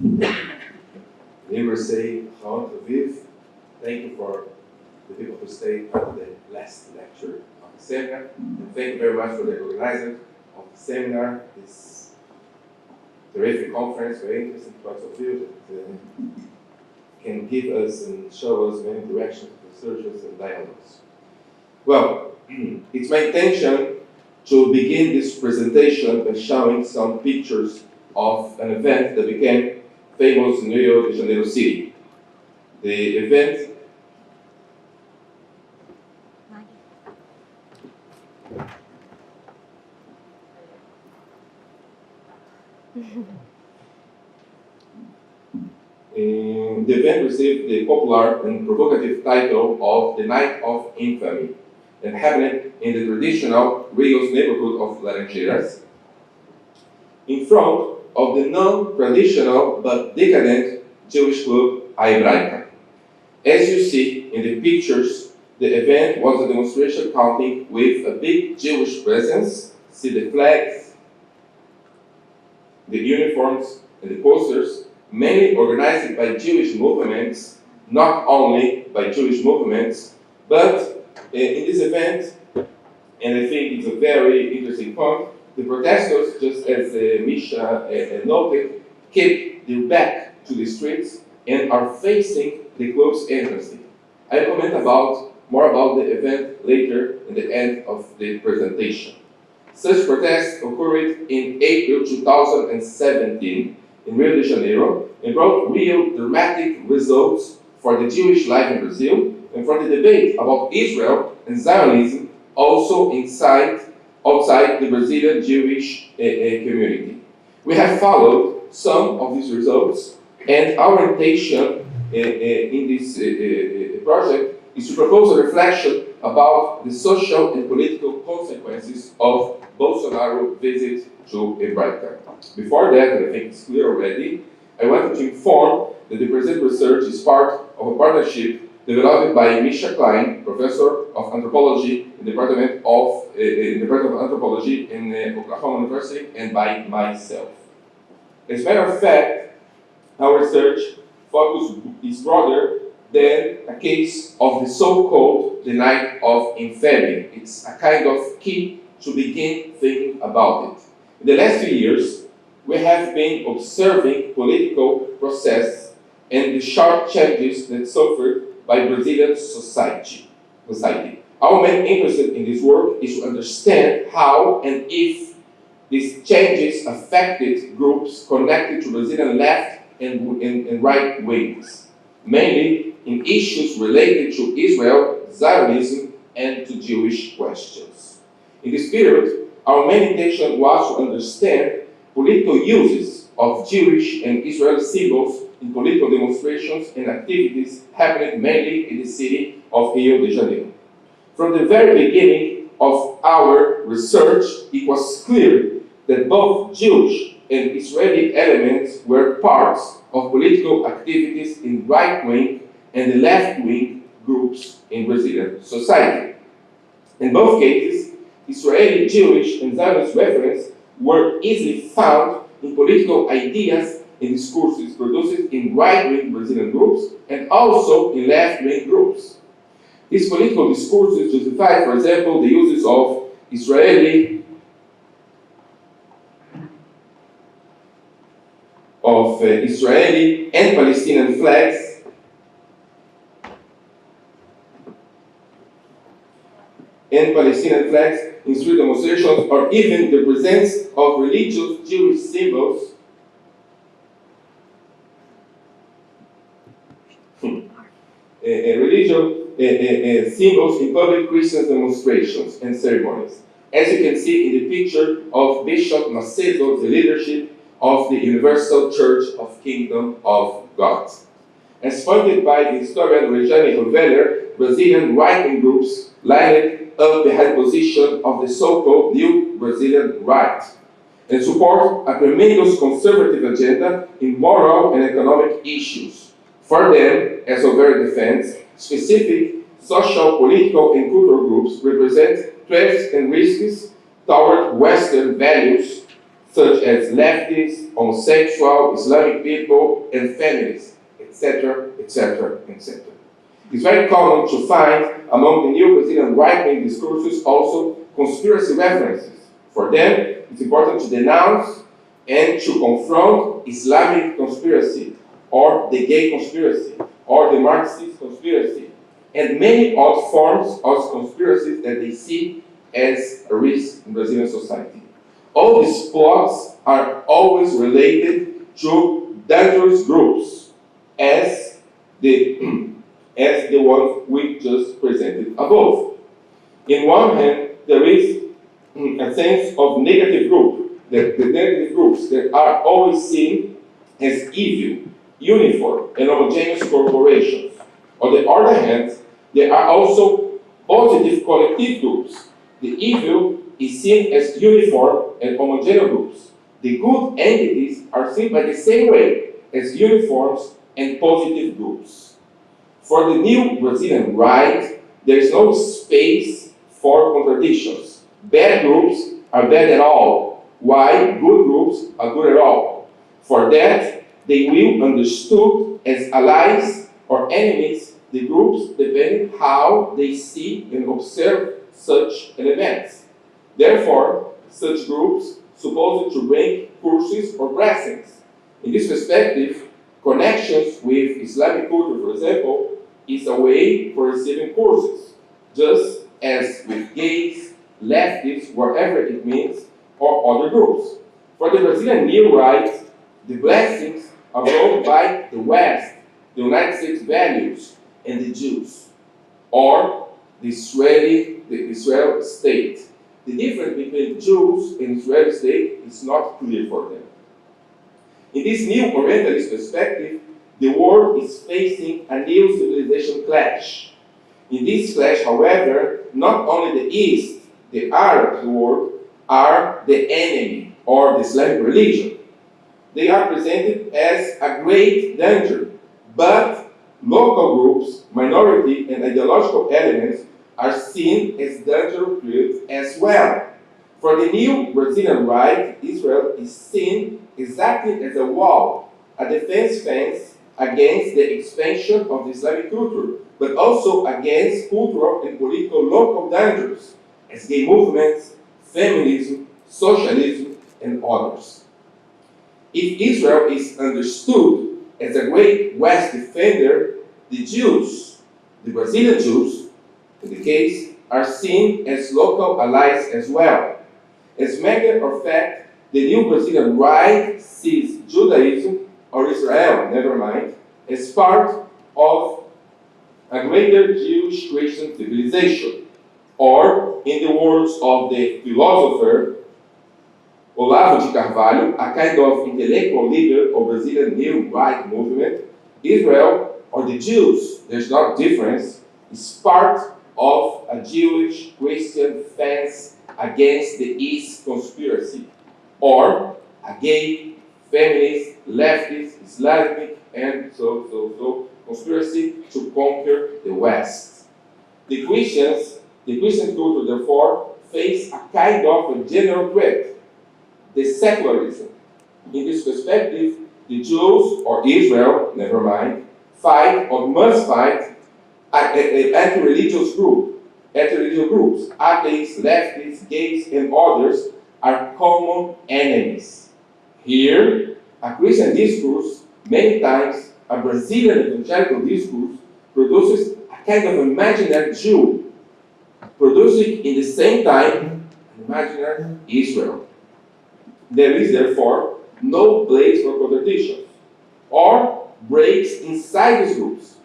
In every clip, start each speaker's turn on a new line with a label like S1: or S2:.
S1: Universidade, how to live. Thank you for the people who stayed for the last lecture of the seminar. And thank you very much for the organizer of the seminar, this terrific conference, very interesting points of view that can give us and show us many directions for researchers and dialogues. Well, it's my intention to begin this presentation by showing some pictures of an event that became famous in Rio de Janeiro city. The event received the popular and provocative title of the Night of Infamy, and happened in the traditional Rio's neighborhood of Laranjeiras, in front of the non-traditional but decadent Jewish club Hebraica. As you see in the pictures, the event was a demonstration counting with a big Jewish presence. See the flags, the uniforms, and the posters, mainly organized by Jewish movements, not only by Jewish movements, but in this event, and I think it's a very interesting point, the protesters, just as Michel noted, keep their back to the streets and are facing the club's entrance. I'll comment more about the event later in the end of the presentation. Such protests occurred in April 2017 in Rio de Janeiro and brought real dramatic results for the Jewish life in Brazil and for the debate about Israel and Zionism also outside the Brazilian Jewish community. We have followed some of these results, and our intention in this project is to propose a reflection about the social and political consequences of Bolsonaro's visit to Hebraica. Before that, and I think it's clear already, I wanted to inform that the present research is part of a partnership developed by Michel, professor of anthropology in the Department of Anthropology in Oklahoma University, and by myself. As a matter of fact, our research focus is broader than a case of the so-called the Night of Infamy. It's a kind of key to begin thinking about it. In the last few years, we have been observing political process and the sharp changes that suffered by Brazilian society. Our main interest in this work is to understand how and if these changes affected groups connected to Brazilian left and right wings, mainly in issues related to Israel, Zionism, and to Jewish questions. In this period, our main intention was to understand political uses of Jewish and Israeli symbols in political demonstrations and activities happening mainly in the city of Rio de Janeiro. From the very beginning of our research, it was clear that both Jewish and Israeli elements were parts of political activities in right-wing and left-wing groups in Brazilian society. In both cases, Israeli, Jewish, and Zionist references were easily found in political ideas and discourses produced in right-wing Brazilian groups and also in left-wing groups. These political discourses justify, for example, the uses of Israeli and Palestinian flags in street demonstrations, or even the presence of religious Jewish symbols symbols in public Christian demonstrations and ceremonies. As you can see in the picture of Bishop Macedo, the leadership of the Universal Church of Kingdom of God. As pointed by the historian Rejane Roveller, Brazilian right-wing groups lined up behind the position of the so-called New Brazilian Right and support a tremendous conservative agenda in moral and economic issues. For them, as Roveller defends, specific social, political, and cultural groups represent threats and risks toward Western values such as leftists, homosexual, Islamic people, and feminists, etc., etc., etc. It's very common to find among the new Brazilian right-wing discourses also conspiracy references. For them, it's important to denounce and to confront Islamic conspiracy, or the gay conspiracy, or the Marxist conspiracy, and many other forms of conspiracies that they see as a risk in Brazilian society. All these plots are always related to dangerous groups, as the ones we just presented above. In one hand, there is a sense of negative group, the negative groups that are always seen as evil, uniform, and homogeneous corporations. On the other hand, there are also positive collective groups. The evil is seen as uniform and homogeneous groups. The good entities are seen by the same way as uniforms and positive groups. For the new Brazilian right, there is no space for contradictions. Bad groups are bad at all, while good groups are good at all. For that, they will be understood as allies or enemies, the groups, depending how they see and observe such events. Therefore, such groups supposed to rank curses or blessings. In this perspective, connections with Islamic culture, for example, is a way for receiving curses, just as with gays, leftists, whatever it means, or other groups. For the Brazilian new right, the blessings are brought by the West, the United States values, and the Jews, or the Israel state. The difference between Jews and Israeli state is not clear for them. In this new Orientalist perspective, the world is facing a new civilization clash. In this clash, however, not only the East, the Arab world, are the enemy, or the Islamic religion. They are presented as a great danger, but local groups, minority, and ideological elements are seen as dangerous as well. For the new Brazilian right, Israel is seen exactly as a wall, a defense fence against the expansion of the Islamic culture, but also against cultural and political local dangers, as gay movements, feminism, socialism, and others. If Israel is understood as a great West defender, the Jews, the Brazilian Jews, in the case, are seen as local allies as well. As a matter of fact, the new Brazilian right sees Judaism, or Israel, never mind, as part of a greater Jewish Christian civilization. Or, in the words of the philosopher Olavo de Carvalho, a kind of intellectual leader of Brazilian new right movement, Israel, or the Jews, there's no difference, is part of a Jewish Christian fence against the East conspiracy, or a gay, feminist, leftist, Islamic, and so conspiracy to conquer the West. The Christian culture, therefore, face a kind of a general threat, the secularism. In this perspective, the Jews, or Israel, never mind, fight or must fight anti-religious groups, atheists, leftists, gays, and others are common enemies. Here, a Christian discourse, many times a Brazilian evangelical discourse, produces a kind of imaginary Jew, producing in the same time an imaginary Israel. There is therefore no place for contradictions or breaks inside these groups.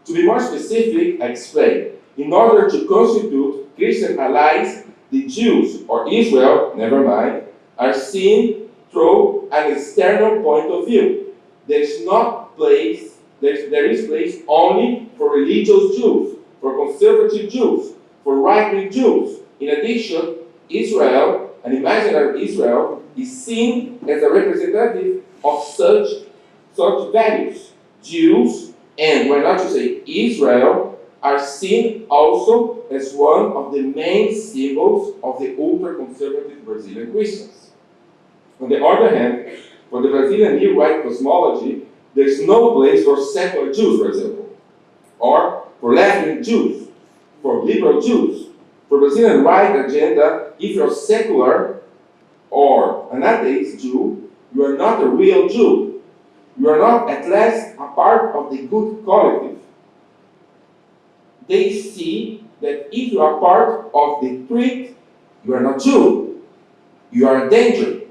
S1: To be more specific, I explain. In order to constitute Christian allies, the Jews, or Israel, never mind, are seen through an external point of view. There is place only for religious Jews, for conservative Jews, for right-wing Jews. In addition, Israel, an imaginary Israel, is seen as a representative of such values. Jews, and why not to say Israel, are seen also as one of the main symbols of the ultra-conservative Brazilian Christians. On the other hand, for the Brazilian New Right cosmology, there is no place for secular Jews, for example, or for Leftwing Jews, for liberal Jews. For Brazilian right agenda, if you're secular or an atheist Jew, you are not a real Jew. You are not at least a part of the good collective. They see that if you are part of the threat, you are not Jew. You are a danger.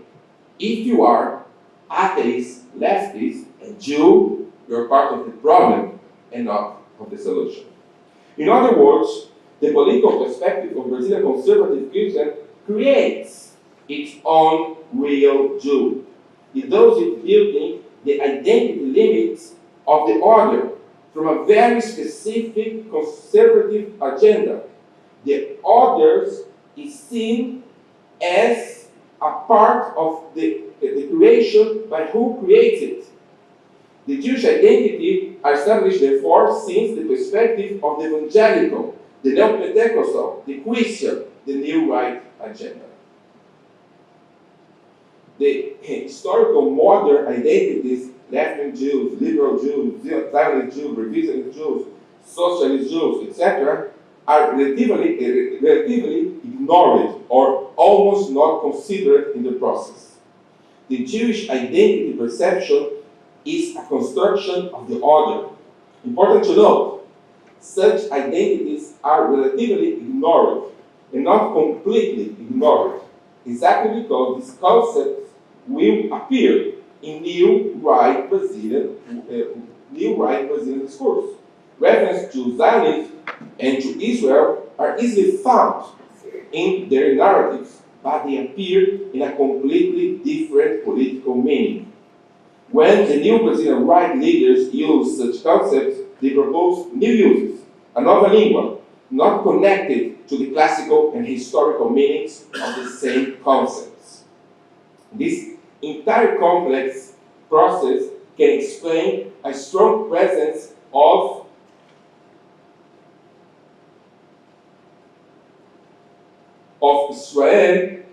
S1: If you are atheist, leftist, and Jew, you are part of the problem and not of the solution. In other words, the political perspective of Brazilian conservative Christian creates its own real Jew. It does it building the identity limits of the other from a very specific conservative agenda. The others is seen as a part of the creation by who creates it. The Jewish identity are established, therefore, since the perspective of the evangelical, the neo-Pentecostal, the Christian, the New Right agenda. The historical modern identities, Leftwing Jews, liberal Jews, Zionist Jews, revisionist Jews, socialist Jews, etc., are relatively ignored or almost not considered in the process. The Jewish identity perception is a construction of the other. Important to note, such identities are relatively ignored and not completely ignored, exactly because these concepts will appear in new right Brazilian discourse. Reference to Zionism and to Israel are easily found in their narratives, but they appear in a completely different political meaning. When the new Brazilian right leaders use such concepts, they propose new uses, a nova língua, not connected to the classical and historical meanings of the same concepts. This entire complex process can explain a strong presence of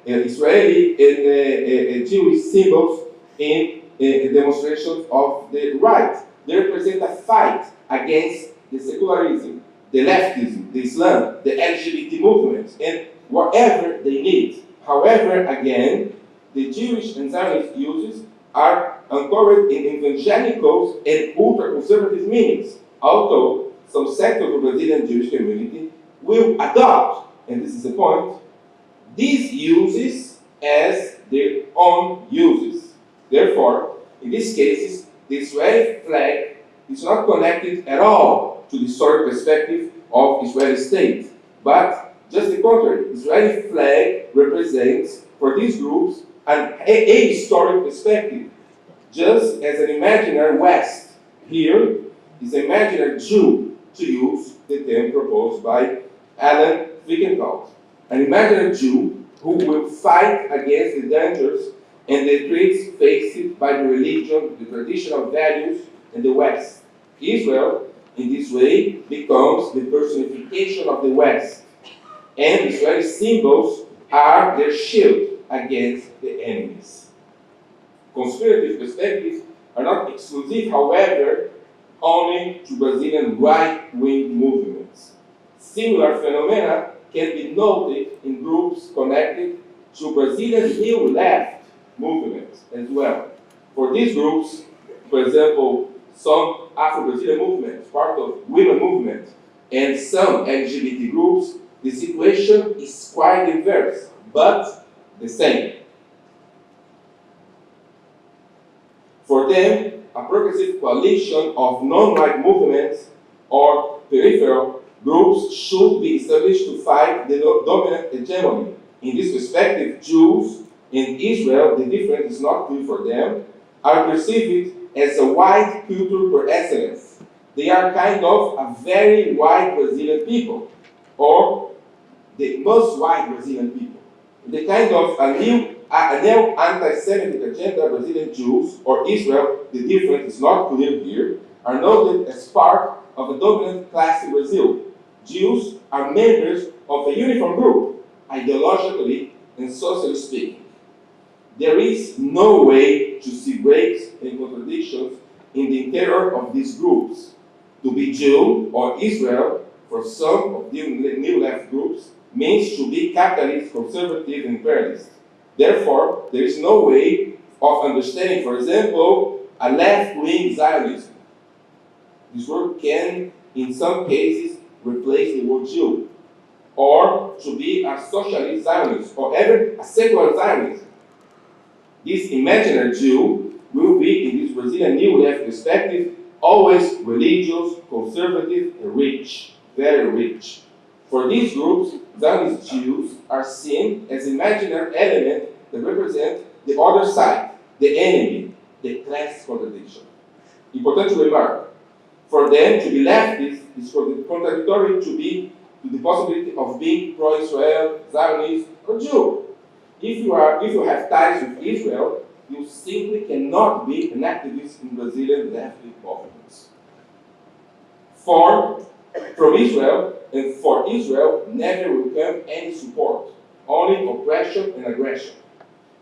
S1: Israeli and Jewish symbols in demonstrations of the right. They represent a fight against the secularism, the leftism, the Islam, the LGBT movement, and whatever they need. However, again, the Jewish and Zionist uses are anchored in evangelicals and ultra-conservative meanings, although some sectors of the Brazilian Jewish community will adopt, and this is the point, these uses as their own uses. Therefore, in these cases, the Israeli flag is not connected at all to the historic perspective of Israeli state, but just the contrary. The Israeli flag represents, for these groups, a historic perspective, just as an imaginary West here is an imaginary Jew, to use the term proposed by Alan Finkelkraut. An imaginary Jew who will fight against the dangers and the threats faced by the religion, the traditional values, and the West. Israel, in this way, becomes the personification of the West, and Israeli symbols are their shield against the enemies. Conspirative perspectives are not exclusive, however, only to Brazilian right-wing movements. Similar phenomena can be noted in groups connected to Brazilian New Left movements as well. For these groups, for example, some Afro-Brazilian movements, part of women movement, and some LGBT groups, the situation is quite diverse, but the same. For them, a progressive coalition of non-white movements or peripheral groups should be established to fight the dominant hegemony. In this perspective, Jews in Israel, the difference is not clear for them, are perceived as a white culture per excellence. They are kind of a very white Brazilian people, or the most white Brazilian people. The kind of a new anti-Semitic agenda Brazilian Jews, or Israel, the difference is not clear here, are noted as part of a dominant class in Brazil. Jews are members of a uniform group, ideologically and socially speaking. There is no way to see breaks and contradictions in the interior of these groups. To be Jew or Israel, for some of the new left groups, means to be capitalist, conservative, imperialist. Therefore, there is no way of understanding, for example, a left-wing Zionism. This word can, in some cases, replace the word Jew, or to be a socialist Zionist, or even a secular Zionist. This imaginary Jew will be, in this Brazilian new left perspective, always religious, conservative, and rich, very rich. For these groups, Zionist Jews are seen as imaginary elements that represent the other side, the enemy, the class contradiction. Important to remark, for them to be leftist is contradictory to the possibility of being pro-Israel, Zionist, or Jew. If you have ties with Israel, you simply cannot be an activist in Brazilian leftist movements. From Israel, and for Israel, never will come any support, only oppression and aggression.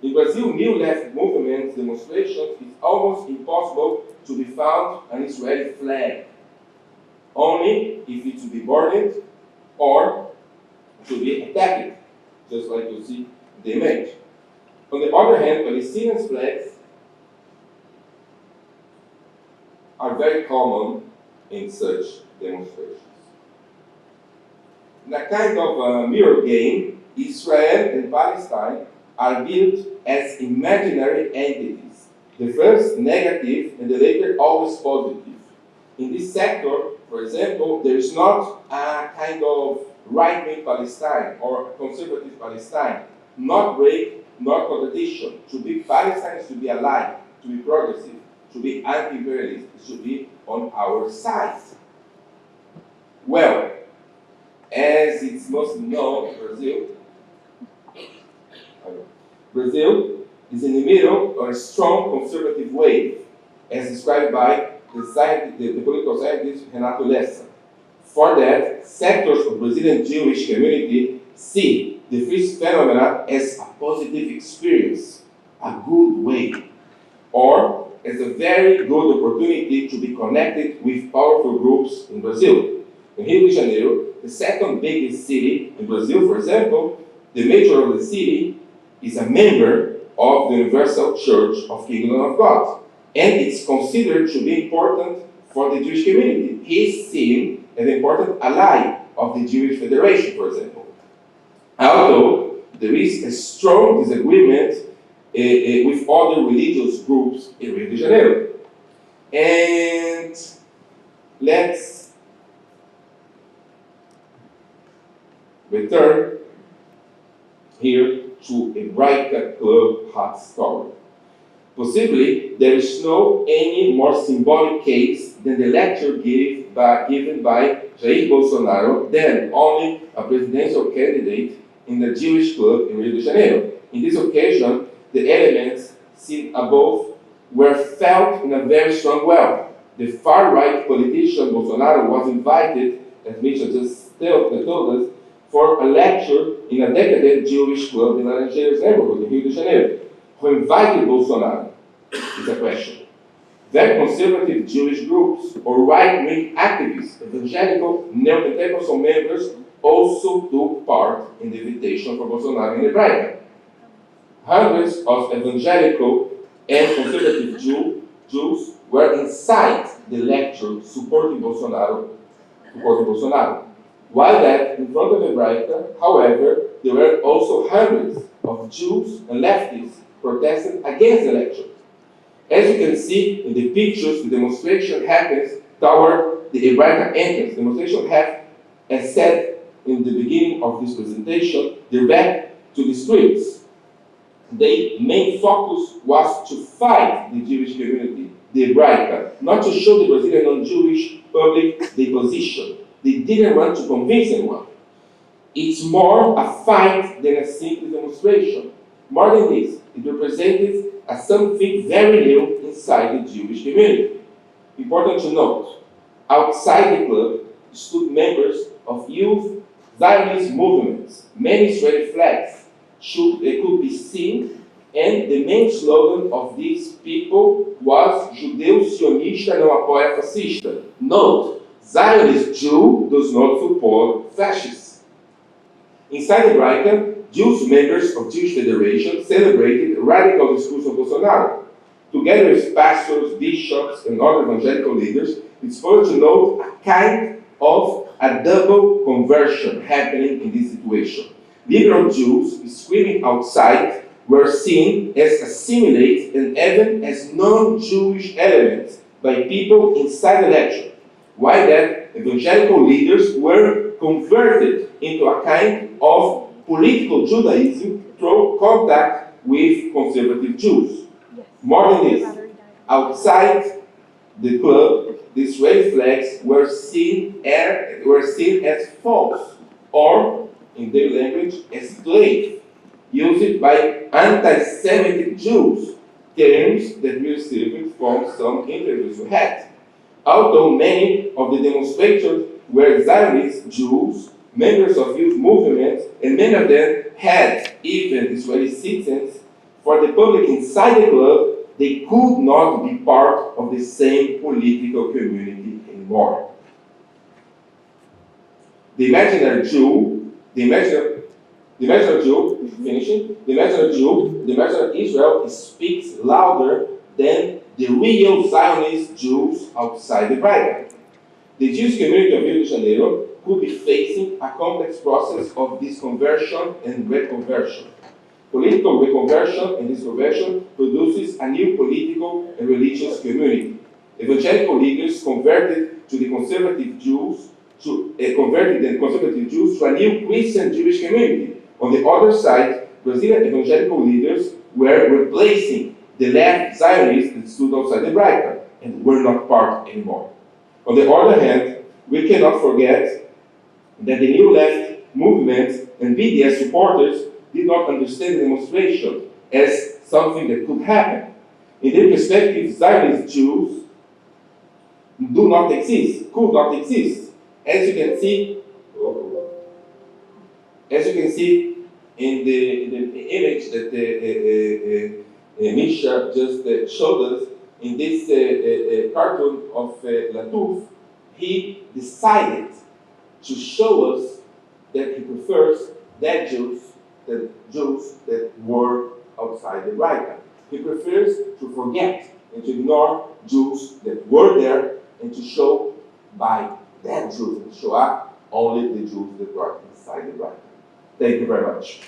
S1: In Brazil, new left movements, demonstrations, it's almost impossible to be found an Israeli flag, only if it to be burned or to be attacked, just like you see the image. On the other hand, Palestinian flags are very common in such demonstrations. In a kind of a mirror game, Israel and Palestine are built as imaginary entities, the first negative and the later always positive. In this sector, for example, there is not a kind of right-wing Palestine or conservative Palestine, not break, not contradiction. To be Palestine is to be alive, to be progressive, to be anti-imperialist, to be on our side. Well, as it's mostly known, Brazil is in the middle of a strong conservative wave, as described by the political scientist Renato Lessa. For that, sectors of Brazilian Jewish community see the free phenomena as a positive experience, a good way, or as a very good opportunity to be connected with powerful groups in Brazil. In Rio de Janeiro, the second biggest city in Brazil, for example, the mayor of the city is a member of the Universal Church of Kingdom of God. And it's considered to be important for the Jewish community. He's seen as an important ally of the Jewish Federation, for example. Although there is a strong disagreement with other religious groups in Rio de Janeiro. And let's return here to a Hebraica Club hot story. Possibly, there is no any more symbolic case than the lecture given by Jair Bolsonaro, then only a presidential candidate in the Jewish club in Rio de Janeiro. In this occasion, the elements seen above were felt in a very strong way. The far-right politician Bolsonaro was invited, as Michel just told us, for a lecture in a decadent Jewish club in Laranjeiras neighborhood in Rio de Janeiro. Who invited Bolsonaro? Is a question. Very conservative Jewish groups or right-wing activists, evangelical, neo-Pentecostal members also took part in the invitation for Bolsonaro in Hebraica. Hundreds of evangelical and conservative Jews were inside the lecture supporting Bolsonaro. While that, in front of Hebraica, however, there were also hundreds of Jews and leftists protesting against the lecture. As you can see in the pictures, the demonstration happens toward the Hebraica entrance. The demonstration have, as said in the beginning of this presentation, their back to the streets. Their main focus was to fight the Jewish community, the Hebraica, not to show the Brazilian non-Jewish public their position. They didn't want to convince anyone. It's more a fight than a simple demonstration. More than this, it represented as something very new inside the Jewish community. Important to note, outside the club stood members of youth Zionist movements. Many Israeli flags could be seen And the main slogan of these people was Judeu sionista não apoia fascista. Note, Zionist Jew does not support fascists. Inside Hebraica, Jews members of Jewish Federation celebrated radical discourse of Bolsonaro. Together with pastors, bishops, and other evangelical leaders, it's worth to note a kind of a double conversion happening in this situation. Liberal Jews screaming outside were seen as assimilate and even as non-Jewish elements by people inside the lecture, while that evangelical leaders were converted into a kind of political Judaism through contact with conservative Jews. More than this, outside the club, the Israeli flags were seen as false, or, in their language, as slave, used by anti-Semitic Jews, terms that we received from some interviews we had. Although many of the demonstrators were Zionist Jews, members of youth movements, and many of them had even Israeli citizens, for the public inside the club, they could not be part of the same political community anymore. The imaginary Jew, the imaginary Israel speaks louder than the real Zionist Jews outside the Bible. The Jewish community of Rio de Janeiro could be facing a complex process of disconversion and reconversion. Political reconversion and disconversion produces a new political and religious community. Evangelical leaders converted the conservative Jews to a new Christian Jewish community. On the other side, Brazilian evangelical leaders were replacing the left Zionists that stood outside the Bible and were not part anymore. On the other hand, we cannot forget that the new left movement and BDS supporters did not understand the demonstration as something that could happen. In their perspective, Zionist Jews could not exist. As you can see in the image that Michel just showed us, in this cartoon of Latouf, he decided to show us that he prefers that Jews that were outside the Bible. He prefers to forget and to ignore Jews that were there and to show by that Jews, and show up only the Jews that were inside the Bible. Thank you very much.